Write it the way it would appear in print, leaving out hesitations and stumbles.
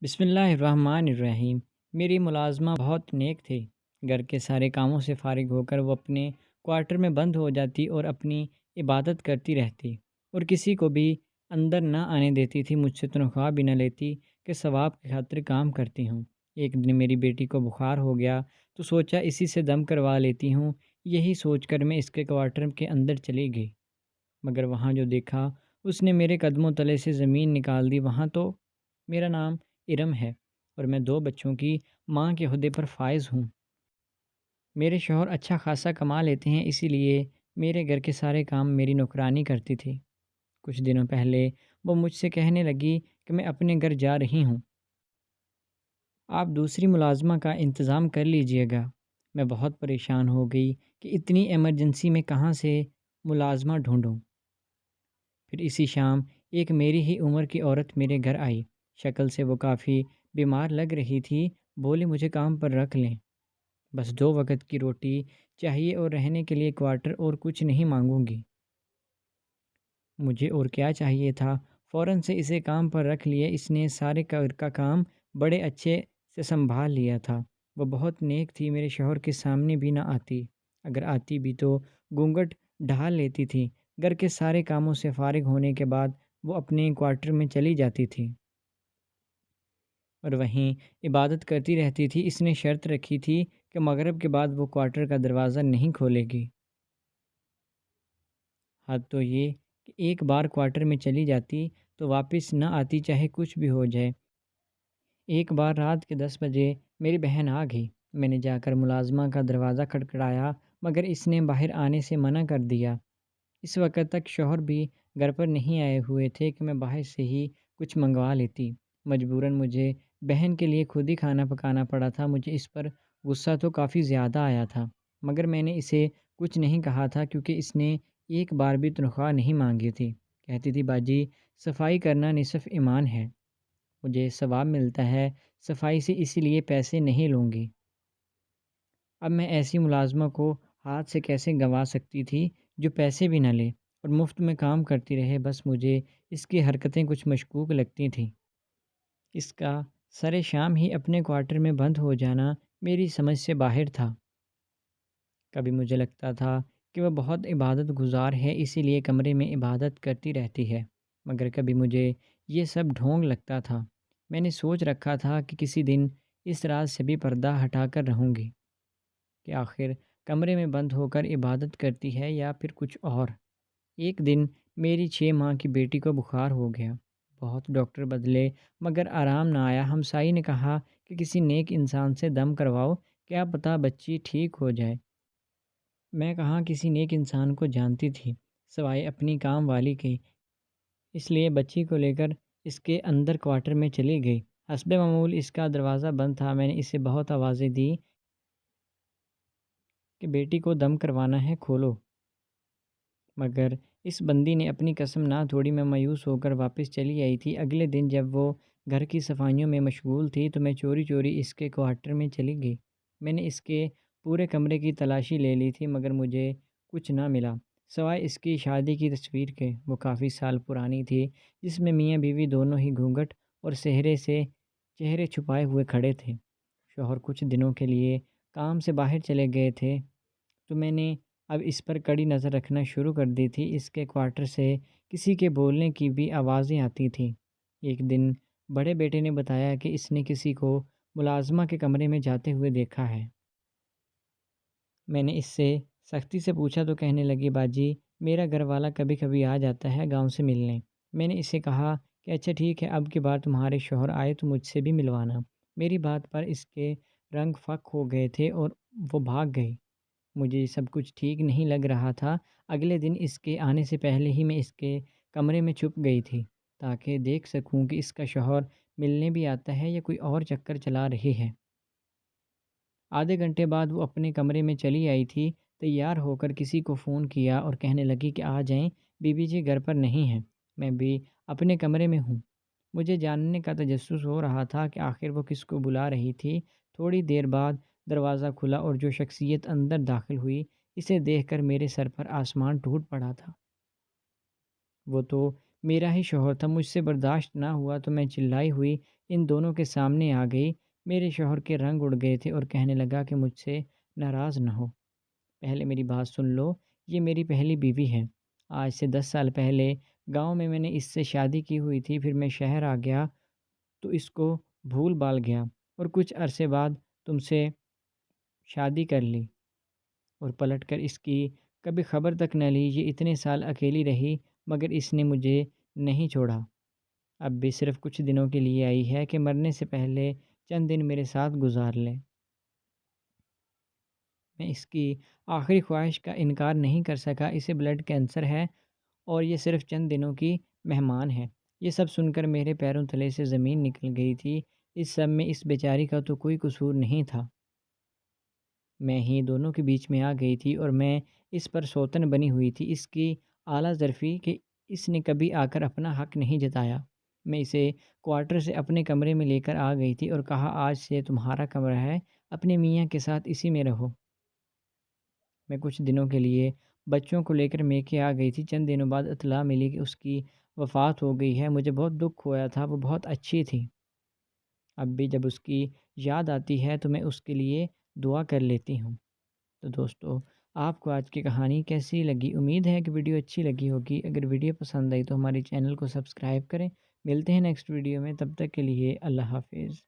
بسم اللہ الرحمن الرحیم۔ میری ملازمہ بہت نیک تھی۔ گھر کے سارے کاموں سے فارغ ہو کر وہ اپنے کوارٹر میں بند ہو جاتی اور اپنی عبادت کرتی رہتی اور کسی کو بھی اندر نہ آنے دیتی تھی۔ مجھ سے تنخواہ بھی نہ لیتی کہ ثواب کی خاطر کام کرتی ہوں۔ ایک دن میری بیٹی کو بخار ہو گیا تو سوچا اسی سے دم کروا لیتی ہوں۔ یہی سوچ کر میں اس کے کوارٹر کے اندر چلی گئی، مگر وہاں جو دیکھا اس نے میرے قدموں تلے سے زمین نکال دی۔ وہاں تو میرا نام ارم ہے اور میں 2 بچوں کی ماں کے عہدے پر فائز ہوں۔ میرے شوہر اچھا خاصا کما لیتے ہیں، اسی لیے میرے گھر کے سارے کام میری نوکرانی کرتی تھی۔ کچھ دنوں پہلے وہ مجھ سے کہنے لگی کہ میں اپنے گھر جا رہی ہوں، آپ دوسری ملازمہ کا انتظام کر لیجئے گا۔ میں بہت پریشان ہو گئی کہ اتنی ایمرجنسی میں کہاں سے ملازمہ ڈھونڈوں۔ پھر اسی شام ایک میری ہی عمر کی عورت میرے گھر آئی۔ شکل سے وہ کافی بیمار لگ رہی تھی۔ بولی مجھے کام پر رکھ لیں، بس 2 وقت کی روٹی چاہیے اور رہنے کے لیے کوارٹر، اور کچھ نہیں مانگوں گی۔ مجھے اور کیا چاہیے تھا، فوراً سے اسے کام پر رکھ لیے۔ اس نے سارے گھر کا کام بڑے اچھے سے سنبھال لیا تھا۔ وہ بہت نیک تھی، میرے شوہر کے سامنے بھی نہ آتی، اگر آتی بھی تو گھونگھٹ ڈھال لیتی تھی۔ گھر کے سارے کاموں سے فارغ ہونے کے بعد وہ اپنے کوارٹر میں چلی جاتی تھی اور وہیں عبادت کرتی رہتی تھی۔ اس نے شرط رکھی تھی کہ مغرب کے بعد وہ کوارٹر کا دروازہ نہیں کھولے گی۔ حد تو یہ کہ ایک بار کوارٹر میں چلی جاتی تو واپس نہ آتی، چاہے کچھ بھی ہو جائے۔ ایک بار رات کے 10 بجے میری بہن آ گئی۔ میں نے جا کر ملازمہ کا دروازہ کھٹکھٹایا، مگر اس نے باہر آنے سے منع کر دیا۔ اس وقت تک شوہر بھی گھر پر نہیں آئے ہوئے تھے کہ میں باہر سے ہی کچھ منگوا لیتی۔ مجبوراً مجھے بہن کے لیے خود ہی کھانا پکانا پڑا تھا۔ مجھے اس پر غصہ تو کافی زیادہ آیا تھا، مگر میں نے اسے کچھ نہیں کہا تھا کیونکہ اس نے ایک بار بھی تنخواہ نہیں مانگی تھی۔ کہتی تھی باجی صفائی کرنا نصف ایمان ہے، مجھے ثواب ملتا ہے صفائی سے، اسی لیے پیسے نہیں لوں گی۔ اب میں ایسی ملازمہ کو ہاتھ سے کیسے گنوا سکتی تھی جو پیسے بھی نہ لے اور مفت میں کام کرتی رہے۔ بس مجھے اس کی حرکتیں کچھ مشکوک لگتی تھیں۔ اس کا سر شام ہی اپنے کوارٹر میں بند ہو جانا میری سمجھ سے باہر تھا۔ کبھی مجھے لگتا تھا کہ وہ بہت عبادت گزار ہے، اسی لیے کمرے میں عبادت کرتی رہتی ہے، مگر کبھی مجھے یہ سب ڈھونگ لگتا تھا۔ میں نے سوچ رکھا تھا کہ کسی دن اس راز سے بھی پردہ ہٹا کر رہوں گی کہ آخر کمرے میں بند ہو کر عبادت کرتی ہے یا پھر کچھ اور۔ ایک دن میری 6 ماہ کی بیٹی کو بخار ہو گیا۔ بہت ڈاکٹر بدلے مگر آرام نہ آیا۔ ہمسائی نے کہا کہ کسی نیک انسان سے دم کرواؤ، کیا پتہ بچی ٹھیک ہو جائے۔ میں کہاں کسی نیک انسان کو جانتی تھی سوائے اپنی کام والی کے، اس لیے بچی کو لے کر اس کے اندر کوارٹر میں چلی گئی۔ حسب معمول اس کا دروازہ بند تھا۔ میں نے اسے بہت آوازیں دی کہ بیٹی کو دم کروانا ہے، کھولو، مگر اس بندی نے اپنی قسم نہ توڑی۔ میں مایوس ہو کر واپس چلی آئی تھی۔ اگلے دن جب وہ گھر کی صفائیوں میں مشغول تھی تو میں چوری چوری اس کے کوارٹر میں چلی گئی۔ میں نے اس کے پورے کمرے کی تلاشی لے لی تھی، مگر مجھے کچھ نہ ملا سوائے اس کی شادی کی تصویر کے۔ وہ کافی سال پرانی تھی، جس میں میاں بیوی دونوں ہی گھونگھٹ اور سہرے سے چہرے چھپائے ہوئے کھڑے تھے۔ شوہر کچھ دنوں کے لیے کام سے باہر چلے گئے تھے تو میں نے اب اس پر کڑی نظر رکھنا شروع کر دی تھی۔ اس کے کوارٹر سے کسی کے بولنے کی بھی آوازیں آتی تھیں۔ ایک دن بڑے بیٹے نے بتایا کہ اس نے کسی کو ملازمہ کے کمرے میں جاتے ہوئے دیکھا ہے۔ میں نے اس سے سختی سے پوچھا تو کہنے لگی باجی میرا گھر والا کبھی کبھی آ جاتا ہے گاؤں سے ملنے۔ میں نے اسے کہا کہ اچھا ٹھیک ہے، اب کی بار تمہارے شوہر آئے تو مجھ سے بھی ملوانا۔ میری بات پر اس کے رنگ فک ہو گئے تھے اور وہ بھاگ گئی۔ مجھے یہ سب کچھ ٹھیک نہیں لگ رہا تھا۔ اگلے دن اس کے آنے سے پہلے ہی میں اس کے کمرے میں چھپ گئی تھی تاکہ دیکھ سکوں کہ اس کا شوہر ملنے بھی آتا ہے یا کوئی اور چکر چلا رہی ہے۔ آدھے گھنٹے بعد وہ اپنے کمرے میں چلی آئی تھی۔ تیار ہو کر کسی کو فون کیا اور کہنے لگی کہ آ جائیں، بی بی جی گھر پر نہیں ہیں، میں بھی اپنے کمرے میں ہوں۔ مجھے جاننے کا تجسس ہو رہا تھا کہ آخر وہ کس کو بلا رہی تھی۔ تھوڑی دیر بعد دروازہ کھلا اور جو شخصیت اندر داخل ہوئی، اسے دیکھ کر میرے سر پر آسمان ٹوٹ پڑا تھا۔ وہ تو میرا ہی شوہر تھا، مجھ سے برداشت نہ ہوا تو میں چلائی ہوئی ان دونوں کے سامنے آ گئی۔ میرے شوہر کے رنگ اڑ گئے تھے اور کہنے لگا کہ مجھ سے ناراض نہ ہو، پہلے میری بات سن لو، یہ میری پہلی بیوی ہے۔ آج سے 10 سال پہلے گاؤں میں نے اس سے شادی کی ہوئی تھی، پھر میں شہر آ گیا تو اس کو بھول بھال گیا اور کچھ عرصے بعد تم سے شادی کر لی اور پلٹ کر اس کی کبھی خبر تک نہ لی۔ یہ اتنے سال اکیلی رہی مگر اس نے مجھے نہیں چھوڑا۔ اب بھی صرف کچھ دنوں کے لیے آئی ہے کہ مرنے سے پہلے چند دن میرے ساتھ گزار لیں۔ میں اس کی آخری خواہش کا انکار نہیں کر سکا، اسے بلڈ کینسر ہے اور یہ صرف چند دنوں کی مہمان ہے۔ یہ سب سن کر میرے پیروں تلے سے زمین نکل گئی تھی۔ اس سب میں اس بیچاری کا تو کوئی قصور نہیں تھا، میں ہی دونوں کے بیچ میں آ گئی تھی اور میں اس پر سوتن بنی ہوئی تھی۔ اس کی اعلیٰ ظرفی کہ اس نے کبھی آ کر اپنا حق نہیں جتایا۔ میں اسے کوارٹر سے اپنے کمرے میں لے کر آ گئی تھی اور کہا آج سے تمہارا کمرہ ہے، اپنے میاں کے ساتھ اسی میں رہو۔ میں کچھ دنوں کے لیے بچوں کو لے کر میکے آ گئی تھی۔ چند دنوں بعد اطلاع ملی کہ اس کی وفات ہو گئی ہے۔ مجھے بہت دکھ ہوا تھا، وہ بہت اچھی تھی۔ اب بھی جب اس کی یاد آتی ہے تو میں اس کے لیے دعا کر لیتی ہوں۔ تو دوستو، آپ کو آج کی کہانی کیسی لگی؟ امید ہے کہ ویڈیو اچھی لگی ہوگی۔ اگر ویڈیو پسند آئی تو ہمارے چینل کو سبسکرائب کریں۔ ملتے ہیں نیکسٹ ویڈیو میں، تب تک کے لیے اللہ حافظ۔